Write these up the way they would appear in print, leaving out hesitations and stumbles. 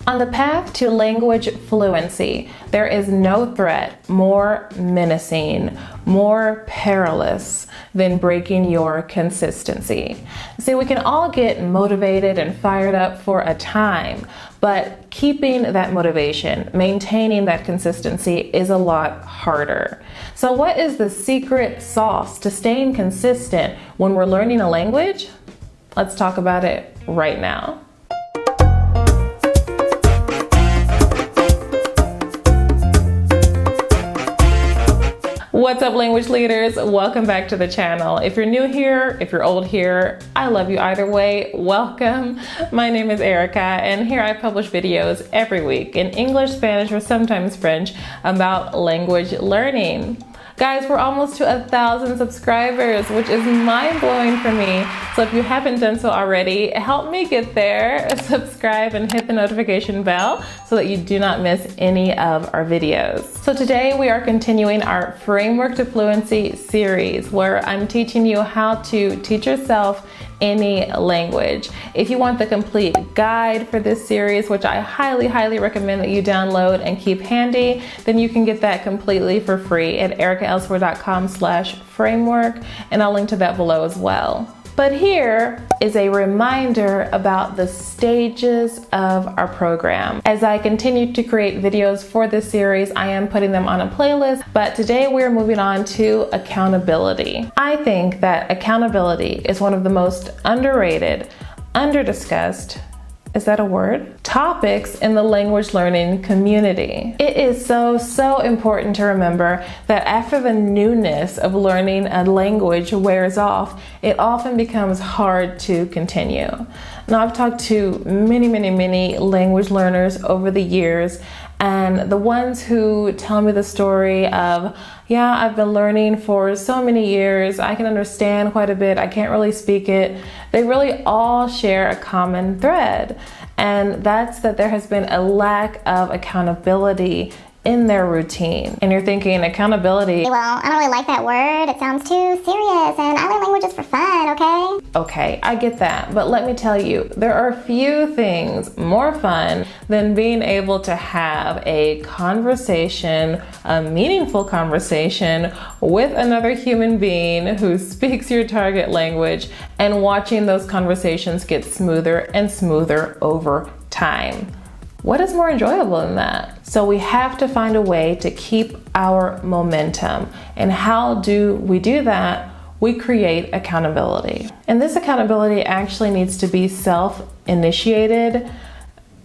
On the path to language fluency, there is no threat more menacing, more perilous than breaking your consistency. See, we can all get motivated and fired up for a time, but keeping that motivation, maintaining that consistency is a lot harder. So what is the secret sauce to staying consistent when we're learning a language? Let's talk about it right now. What's up, language leaders? Welcome back to the channel. If you're new here, if you're old here, I love you either way. Welcome. My name is Erica, and here I publish videos every week in English, Spanish, or sometimes French about language learning. Guys, we're almost to 1,000 subscribers, which is mind-blowing for me. So if you haven't done so already, help me get there. Subscribe and hit the notification bell so that you do not miss any of our videos. So today we are continuing our Framework to Fluency series, where I'm teaching you how to teach yourself any language. If you want the complete guide for this series, which I highly recommend that you download and keep handy, then you can get that completely for free at ericaelsewhere.com/framework, and I'll link to that below as well. But here is a reminder about the stages of our program. As I continue to create videos for this series, I am putting them on a playlist, but today we're moving on to accountability. I think that accountability is one of the most underrated, under-discussed, is that a word? Topics in the language learning community. It is so important to remember that after the newness of learning a language wears off, it often becomes hard to continue. Now, I've talked to many language learners over the years, and the ones who tell me the story of, yeah, I've been learning for so many years, I can understand quite a bit, I can't really speak it, they really all share a common thread. And that's that there has been a lack of accountability in their routine. And you're thinking, accountability? Well, I don't really like that word. It sounds too serious, and I learn languages for fun, okay? Okay, I get that, but let me tell you, there are few things more fun than being able to have a conversation, a meaningful conversation with another human being who speaks your target language, and watching those conversations get smoother and smoother over time. What is more enjoyable than that? So we have to find a way to keep our momentum. And how do we do that? We create accountability. And this accountability actually needs to be self-initiated.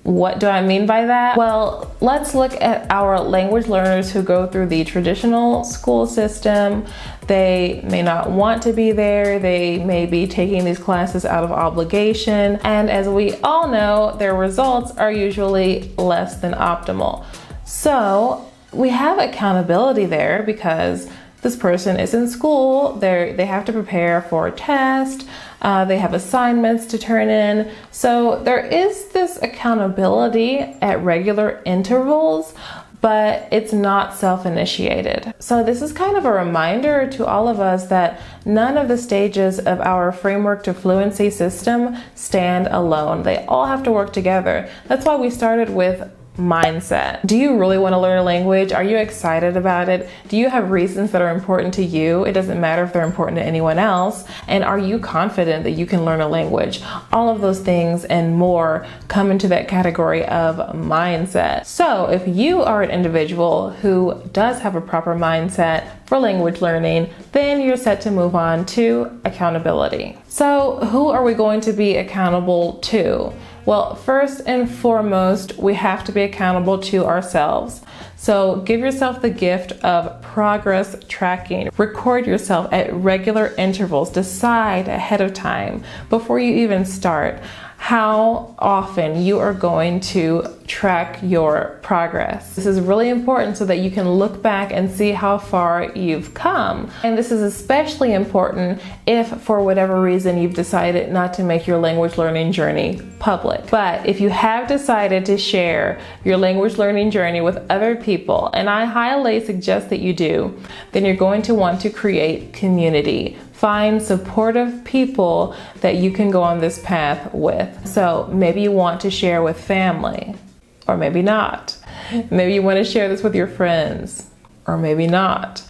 What do I mean by that? Well, let's look at our language learners who go through the traditional school system. They may not want to be there. They may be taking these classes out of obligation. And as we all know, their results are usually less than optimal. So we have accountability there because this person is in school, they have to prepare for a test, they have assignments to turn in. So there is this accountability at regular intervals, but it's not self-initiated. So this is kind of a reminder to all of us that none of the stages of our Framework to Fluency system stand alone. They all have to work together. That's why we started with mindset. Do you really want to learn a language? Are you excited about it? Do you have reasons that are important to you? It doesn't matter if they're important to anyone else. And are you confident that you can learn a language? All of those things and more come into that category of mindset. So if you are an individual who does have a proper mindset for language learning, then you're set to move on to accountability. So who are we going to be accountable to? Well, first and foremost, we have to be accountable to ourselves. So give yourself the gift of progress tracking. Record yourself at regular intervals. Decide ahead of time before you even start how often you are going to track your progress. This is really important so that you can look back and see how far you've come. And this is especially important if for whatever reason you've decided not to make your language learning journey public. But if you have decided to share your language learning journey with other people, and I highly suggest that you do, then you're going to want to create community. Find supportive people that you can go on this path with. So maybe you want to share with family. or maybe not. Maybe you want to share this with your friends, or maybe not.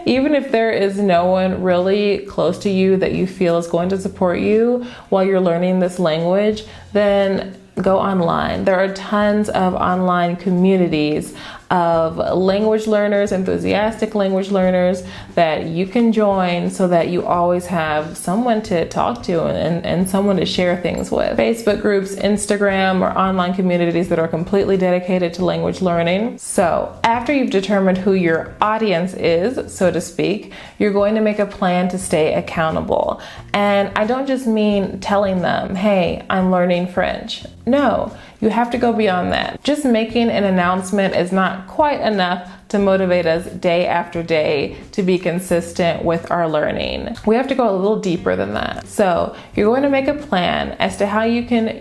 Even if there is no one really close to you that you feel is going to support you while you're learning this language, then go online. There are tons of online communities of language learners, enthusiastic language learners that you can join so that you always have someone to talk to and someone to share things with. Facebook groups, Instagram, or online communities that are completely dedicated to language learning. So after you've determined who your audience is, so to speak, you're going to make a plan to stay accountable. And I don't just mean telling them, hey, I'm learning French. No, you have to go beyond that. Just making an announcement is not quite enough to motivate us day after day to be consistent with our learning. We have to go a little deeper than that. So you're going to make a plan as to how you can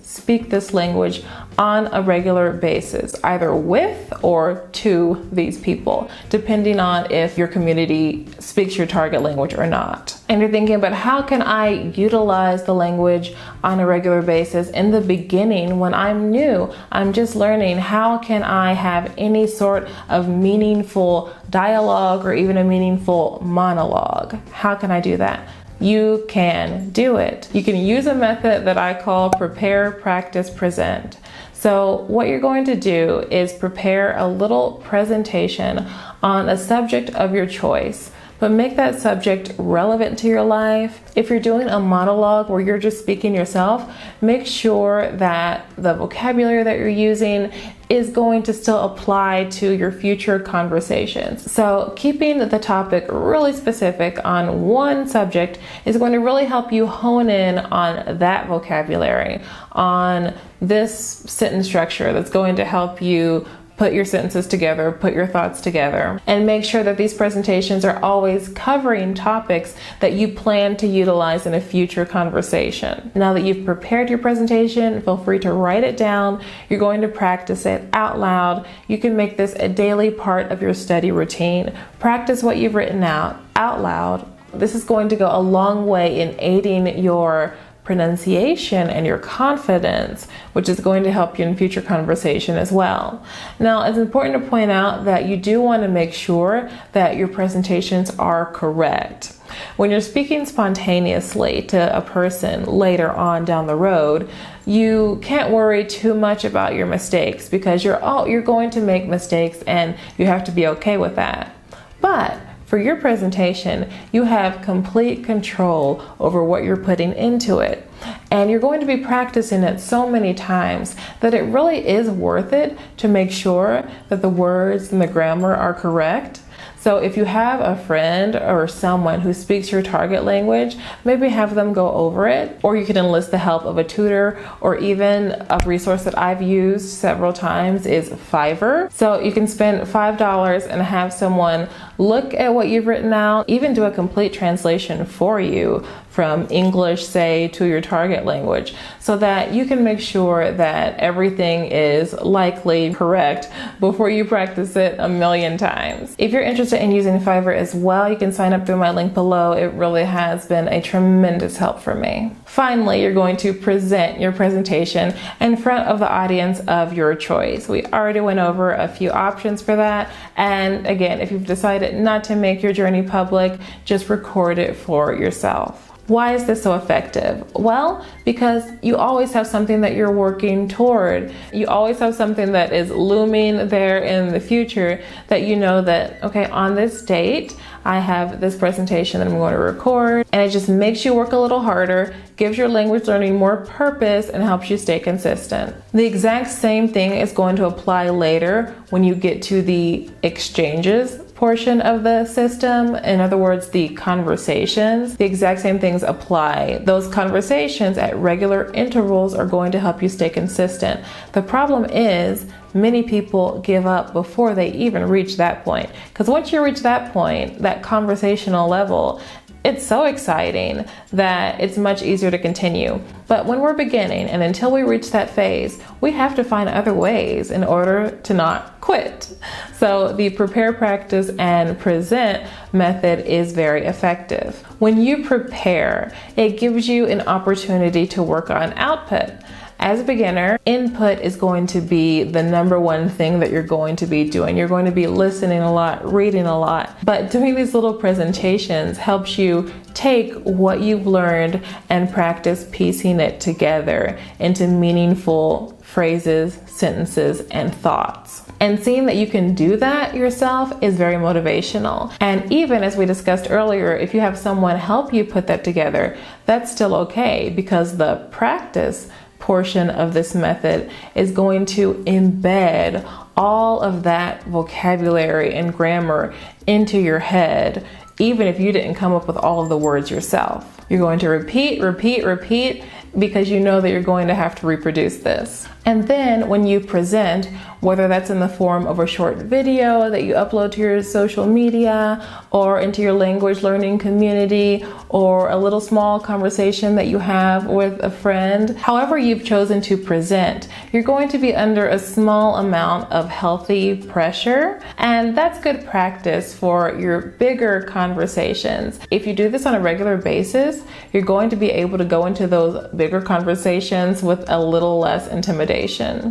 speak this language on a regular basis, either with or to these people, depending on if your community speaks your target language or not. And you're thinking, but how can I utilize the language on a regular basis in the beginning when I'm new? I'm just learning. How can I have any sort of meaningful dialogue or even a meaningful monologue? How can I do that? You can do it. You can use a method that I call prepare, practice, present. So what you're going to do is prepare a little presentation on a subject of your choice, but make that subject relevant to your life. If you're doing a monologue where you're just speaking yourself, make sure that the vocabulary that you're using is going to still apply to your future conversations. So keeping the topic really specific on one subject is going to really help you hone in on that vocabulary, on this sentence structure that's going to help you put your sentences together, put your thoughts together, and make sure that these presentations are always covering topics that you plan to utilize in a future conversation. Now that you've prepared your presentation, feel free to write it down. You're going to practice it out loud. You can make this a daily part of your study routine. Practice what you've written out loud. This is going to go a long way in aiding your pronunciation and your confidence, which is going to help you in future conversation as well. Now, it's important to point out that you do want to make sure that your presentations are correct. When you're speaking spontaneously to a person later on down the road, you can't worry too much about your mistakes because you're going to make mistakes and you have to be okay with that. But for your presentation, you have complete control over what you're putting into it. And you're going to be practicing it so many times that it really is worth it to make sure that the words and the grammar are correct. So if you have a friend or someone who speaks your target language, maybe have them go over it, or you can enlist the help of a tutor, or even a resource that I've used several times is Fiverr. So you can spend $5 and have someone look at what you've written out, even do a complete translation for you from English, say, to your target language, so that you can make sure that everything is likely correct before you practice it a million times. If you're interested in using Fiverr as well, you can sign up through my link below. It really has been a tremendous help for me. Finally, you're going to present your presentation in front of the audience of your choice. We already went over a few options for that. And again, if you've decided not to make your journey public, just record it for yourself. Why is this so effective? Well, because you always have something that you're working toward. You always have something that is looming there in the future that you know that, okay, on this date, I have this presentation that I'm going to record, and it just makes you work a little harder, gives your language learning more purpose, and helps you stay consistent. The exact same thing is going to apply later when you get to the exchanges portion of the system. In other words, the conversations. The exact same things apply. Those conversations at regular intervals are going to help you stay consistent. The problem is many people give up before they even reach that point. Because once you reach that point, that conversational level, it's so exciting that it's much easier to continue. But when we're beginning and until we reach that phase, we have to find other ways in order to not quit. So the prepare, practice, and present method is very effective. When you prepare, it gives you an opportunity to work on output. As a beginner, input is going to be the number one thing that you're going to be doing. You're going to be listening a lot, reading a lot, but doing these little presentations helps you take what you've learned and practice piecing it together into meaningful phrases, sentences, and thoughts. And seeing that you can do that yourself is very motivational. And even as we discussed earlier, if you have someone help you put that together, that's still okay, because the practice portion of this method is going to embed all of that vocabulary and grammar into your head, even if you didn't come up with all of the words yourself. You're going to repeat, repeat, repeat, because you know that you're going to have to reproduce this. And then when you present, whether that's in the form of a short video that you upload to your social media or into your language learning community, or a little small conversation that you have with a friend, however you've chosen to present, you're going to be under a small amount of healthy pressure. And that's good practice for your bigger conversations. If you do this on a regular basis, you're going to be able to go into those bigger conversations with a little less intimidation.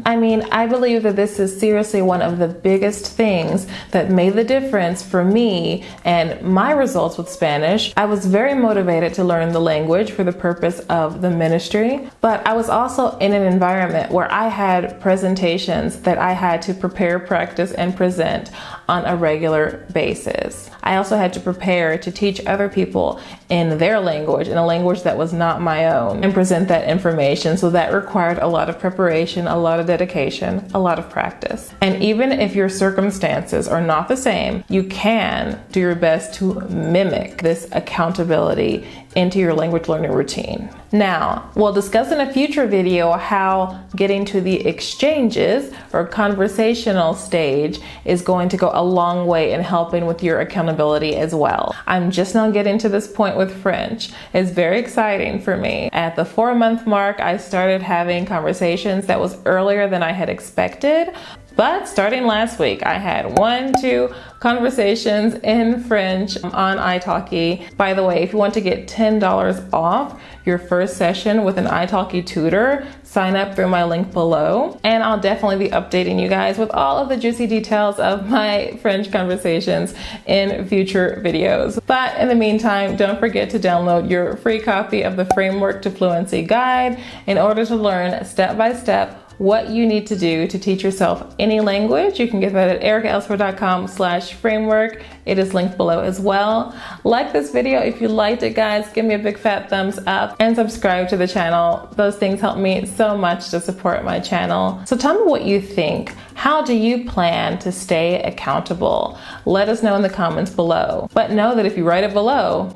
I mean, I believe that this is seriously one of the biggest things that made the difference for me and my results with Spanish. I was very motivated to learn the language for the purpose of the ministry, but I was also in an environment where I had presentations that I had to prepare, practice, and present on a regular basis. I also had to prepare to teach other people in their language, in a language that was not my own, and present that information. So that required a lot of preparation, a lot of dedication, a lot of practice. And even if your circumstances are not the same, you can do your best to mimic this accountability into your language learning routine. Now, we'll discuss in a future video how getting to the exchanges or conversational stage is going to go a long way in helping with your accountability as well. I'm just now getting to this point with French. It's very exciting for me. At the 4-month mark, I started having conversations. That was earlier than I had expected. But starting last week, I had 2 conversations in French on italki. By the way, if you want to get $10 off your first session with an italki tutor, sign up through my link below. And I'll definitely be updating you guys with all of the juicy details of my French conversations in future videos. But in the meantime, don't forget to download your free copy of the Framework to Fluency guide in order to learn step by step what you need to do to teach yourself any language. You can get that at ericaelsford.com/framework. It is linked below as well. Like this video if you liked it, guys. Give me a big fat thumbs up and subscribe to the channel. Those things help me so much to support my channel. So tell me what you think. How do you plan to stay accountable? Let us know in the comments below. But know that if you write it below,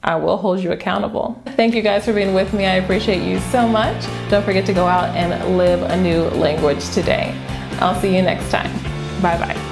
I will hold you accountable. Thank you guys for being with me. I appreciate you so much. Don't forget to go out and live a new language today. I'll see you next time. Bye bye.